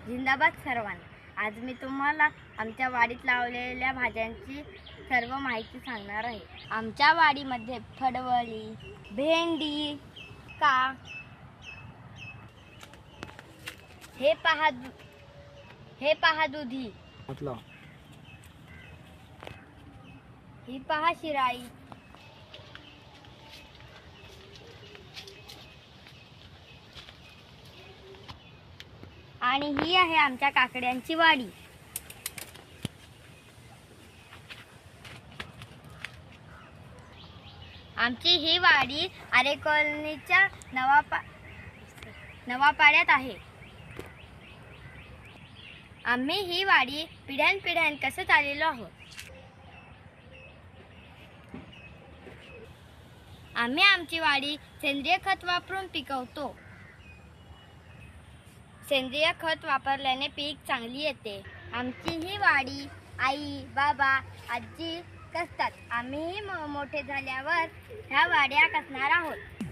जिंदाबाद सर्वांना। आज मी तुम्हाला आमच्या वाडीत लावलेल्या भाज्यांची सर्व माहिती सांगणार आहे। आमच्या वाडीमध्ये फडवली, भेंडी, का हे पहा दुधी, ही पहा शिराई, आणि ही आहे आमच्या काकड्यांची वाडी। आमची ही वाडी आरे कॉलनीच्या नवापाड्यात आहे। आम्ही ही वाडी पिढ्यानपिढ्यान कसं चाललेलो आहोत। आम्ही आमची वाडी सेंद्रिय खत वापरून पिकवतो। सेंद्रिय खत वापरल्याने पीक चांगली येते। आमची ही वाडी आई, बाबा, आजी कसतात। आम्हीही मोठे झाल्यावर ह्या वाड्या कसणार आहोत।